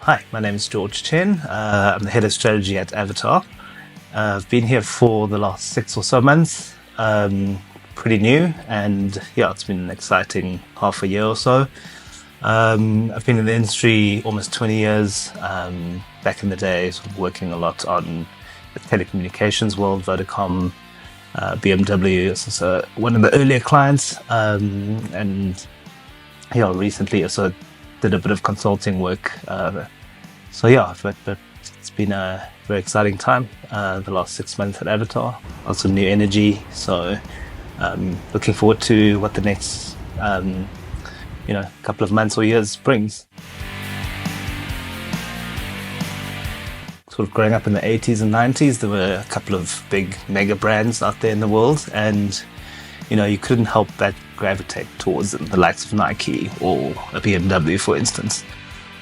Hi, my name is George Chen. I'm the head of strategy at Avatar. I've been here for the last 6 or so months. Pretty new, and yeah, it's been an exciting half a year or so. I've been in the industry almost 20 years. Back in the day, sort of working a lot on the telecommunications world, Vodacom, BMW is also one of the earlier clients, and yeah, recently also did a bit of consulting work. So yeah, but it's been a very exciting time. The last 6 months at Avatar, also new energy. So looking forward to what the next couple of months or years brings. Sort of growing up in the 80s and 90s, there were a couple of big mega brands out there in the world, and you couldn't help but gravitate towards them, the likes of Nike or a BMW, for instance.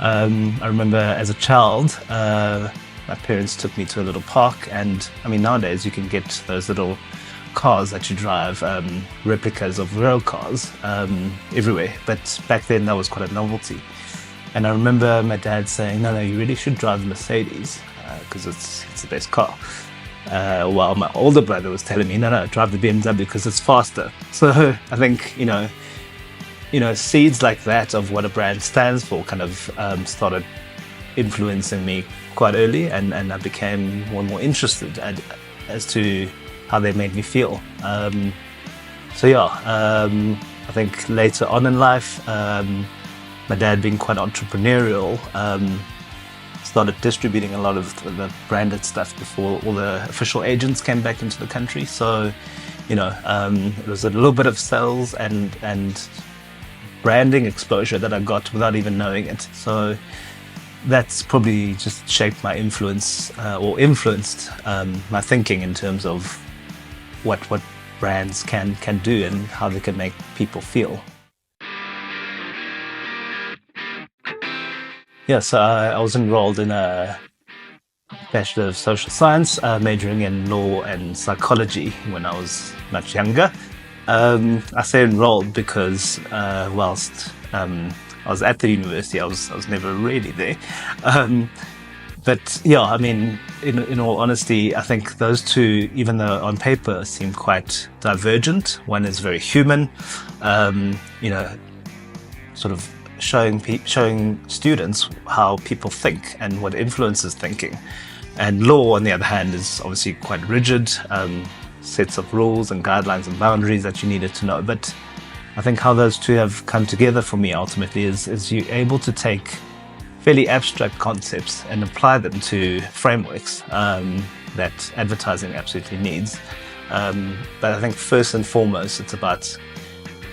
I remember as a child, my parents took me to a little park, and I mean, nowadays you can get those little cars that you drive, replicas of real cars, everywhere. But back then, that was quite a novelty. And I remember my dad saying, "No, you really should drive the Mercedes because it's the best car." While my older brother was telling me, "No, drive the BMW because it's faster." So I think seeds like that of what a brand stands for kind of started influencing me quite early, and I became more and more interested as to how they made me feel. I think later on in life, my dad being quite entrepreneurial, started distributing a lot of the branded stuff before all the official agents came back into the country. So, it was a little bit of sales and branding exposure that I got without even knowing it. So that's probably just shaped my influence or influenced my thinking in terms of what brands can do and how they can make people feel. Yeah, so I was enrolled in a Bachelor of Social Science, majoring in law and psychology when I was much younger. I say enrolled because whilst I was at the university, I was never really there. But yeah, I mean, in all honesty, I think those two, even though on paper seem quite divergent, one is very human, sort of showing students how people think and what influences thinking. And law, on the other hand, is obviously quite rigid, sets of rules and guidelines and boundaries that you needed to know. But I think how those two have come together for me ultimately is you're able to take fairly abstract concepts and apply them to frameworks that advertising absolutely needs. But I think first and foremost, it's about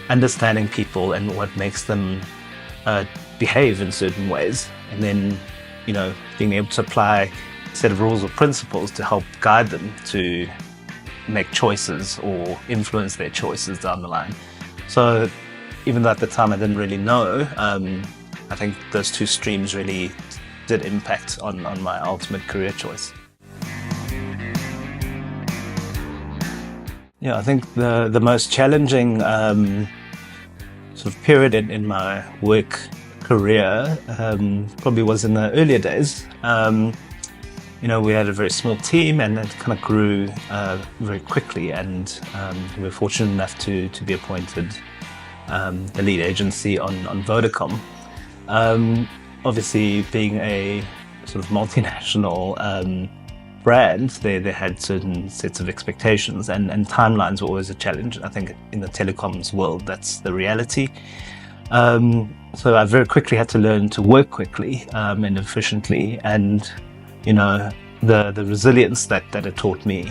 understanding people and what makes them behave in certain ways, and then being able to apply a set of rules or principles to help guide them to make choices or influence their choices down the line. So even though at the time I didn't really know, I think those two streams really did impact on my ultimate career choice. Yeah, I think the most challenging sort of period in my work career probably was in the earlier days. We had a very small team, and it kind of grew very quickly, and we were fortunate enough to be appointed the lead agency on Vodacom. Obviously, being a sort of multinational brand, they had certain sets of expectations, and timelines were always a challenge. I think in the telecoms world, that's the reality. So I very quickly had to learn to work quickly and efficiently, and the resilience that it taught me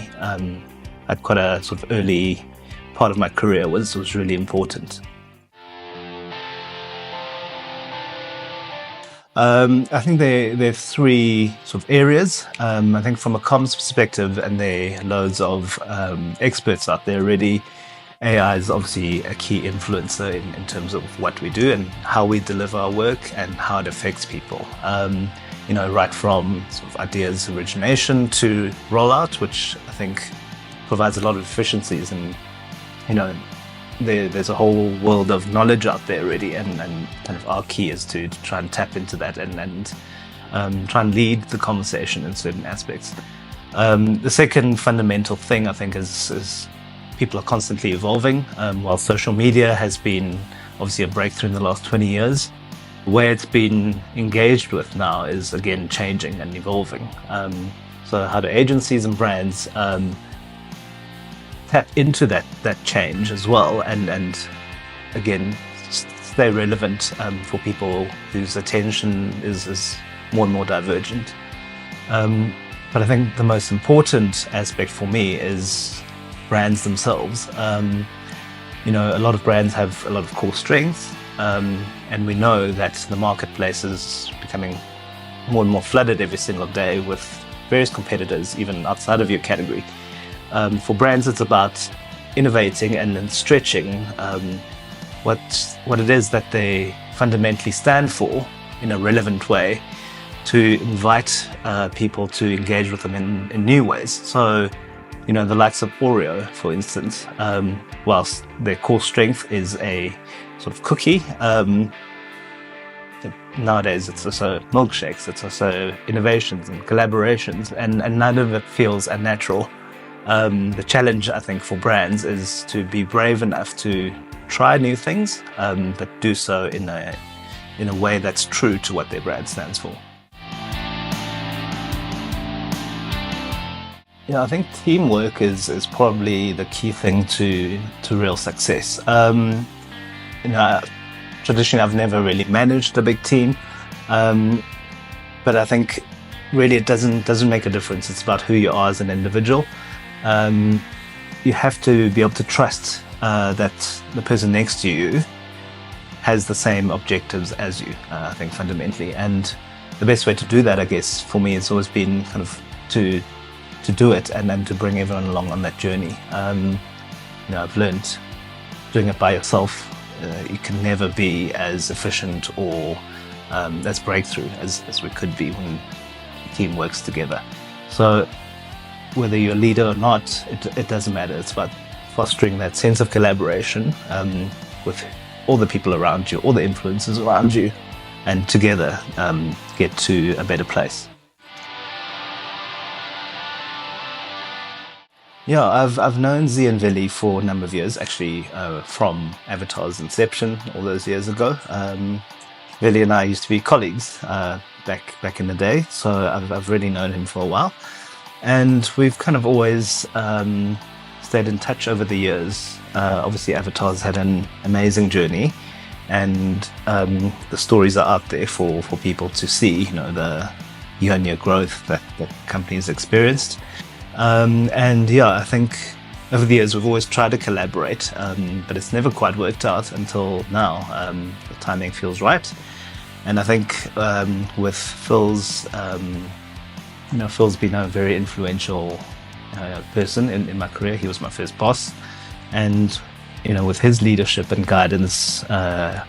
at quite a sort of early part of my career was really important. I think there are three sort of areas. I think from a comms perspective, and there are loads of experts out there already, AI is obviously a key influencer in terms of what we do and how we deliver our work and how it affects people. Right from sort of ideas origination to rollout, which I think provides a lot of efficiencies, and there's a whole world of knowledge out there already, and kind of our key is to try and tap into that and try and lead the conversation in certain aspects. The second fundamental thing I think is people are constantly evolving. While social media has been obviously a breakthrough in the last 20 years, the way it's been engaged with now is again changing and evolving. So how do agencies and brands tap into that change as well, and again stay relevant for people whose attention is more and more divergent. But I think the most important aspect for me is brands themselves. A lot of brands have a lot of core strengths, and we know that the marketplace is becoming more and more flooded every single day with various competitors, even outside of your category. For brands, it's about innovating and then stretching what it is that they fundamentally stand for in a relevant way, to invite people to engage with them in new ways. So, the likes of Oreo, for instance, whilst their core strength is a sort of cookie, nowadays it's also milkshakes, it's also innovations and collaborations, and none of it feels unnatural. The challenge, I think, for brands is to be brave enough to try new things, but do so in a way that's true to what their brand stands for. Yeah, I think teamwork is probably the key thing to real success. Traditionally, I've never really managed a big team, but I think really it doesn't make a difference. It's about who you are as an individual. You have to be able to trust that the person next to you has the same objectives as you, I think, fundamentally. And the best way to do that, I guess, for me, has always been kind of to do it and then to bring everyone along on that journey. I've learned doing it by yourself, you can never be as efficient or as breakthrough as we could be when the team works together. So whether you're a leader or not, it doesn't matter. It's about fostering that sense of collaboration with all the people around you, all the influences around you, and together get to a better place. Yeah, I've known Z and Vili for a number of years, actually, from Avatar's inception all those years ago. Vili and I used to be colleagues back in the day, so I've really known him for a while, and we've kind of always stayed in touch over the years. Obviously, Avatar's had an amazing journey, and the stories are out there for people to see. The year-on-year growth that the company's experienced. I think over the years we've always tried to collaborate, but it's never quite worked out until now. The timing feels right, and I think with Phil's, Phil's been a very influential person in my career. He was my first boss, and with his leadership and guidance, at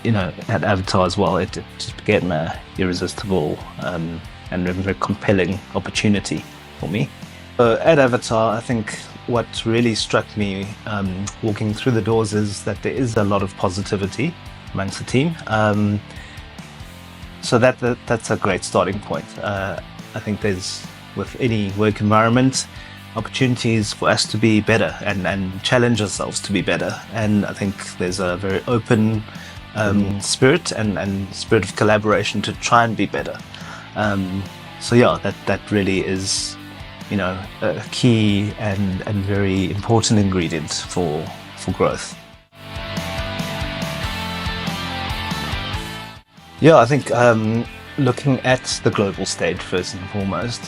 Avatar as well, it just became an irresistible and very compelling opportunity for me. At Avatar, I think what really struck me walking through the doors is that there is a lot of positivity amongst the team. So that's a great starting point. I think there's, with any work environment, opportunities for us to be better and challenge ourselves to be better. And I think there's a very open spirit and spirit of collaboration to try and be better. That really is a key and very important ingredient for growth. I think looking at the global stage first and foremost,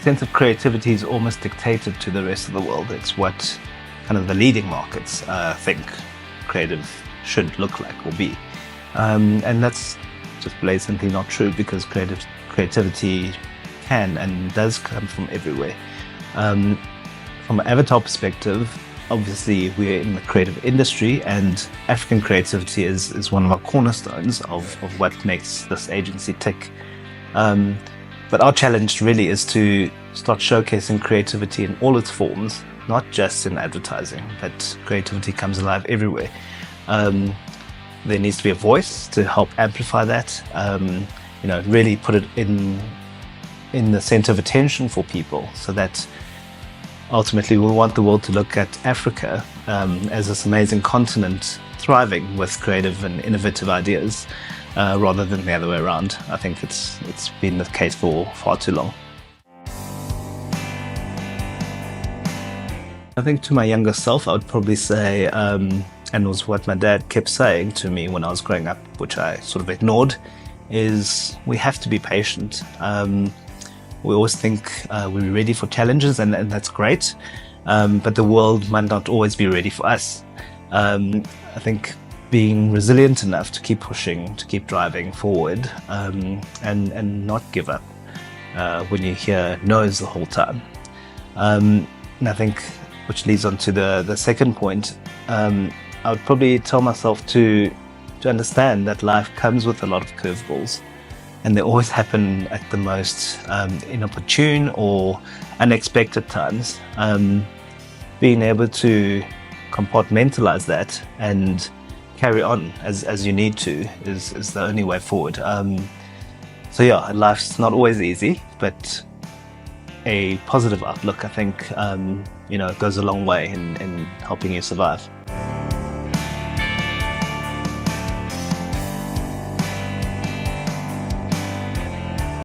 sense of creativity is almost dictated to the rest of the world. It's what kind of the leading markets think creative should look like or be, and that's just blatantly not true, because creativity can and does come from everywhere. From an Avatar perspective, obviously we're in the creative industry, and African creativity is one of our cornerstones of what makes this agency tick. But our challenge really is to start showcasing creativity in all its forms, not just in advertising, but creativity comes alive everywhere. There needs to be a voice to help amplify that. really put it in the center of attention for people, so that ultimately we want the world to look at Africa as this amazing continent thriving with creative and innovative ideas, rather than the other way around. I think it's been the case for far too long. I think to my younger self, I would probably say, and it was what my dad kept saying to me when I was growing up, which I sort of ignored, is we have to be patient. We always think we're ready for challenges, and that's great, but the world might not always be ready for us. I think being resilient enough to keep pushing, to keep driving forward, and not give up when you hear no's the whole time. And I think, which leads on to the second point, I would probably tell myself to understand that life comes with a lot of curveballs, and they always happen at the most inopportune or unexpected times. Being able to compartmentalize that and carry on as you need to is the only way forward. So yeah, life's not always easy, but a positive outlook, I think, goes a long way in helping you survive.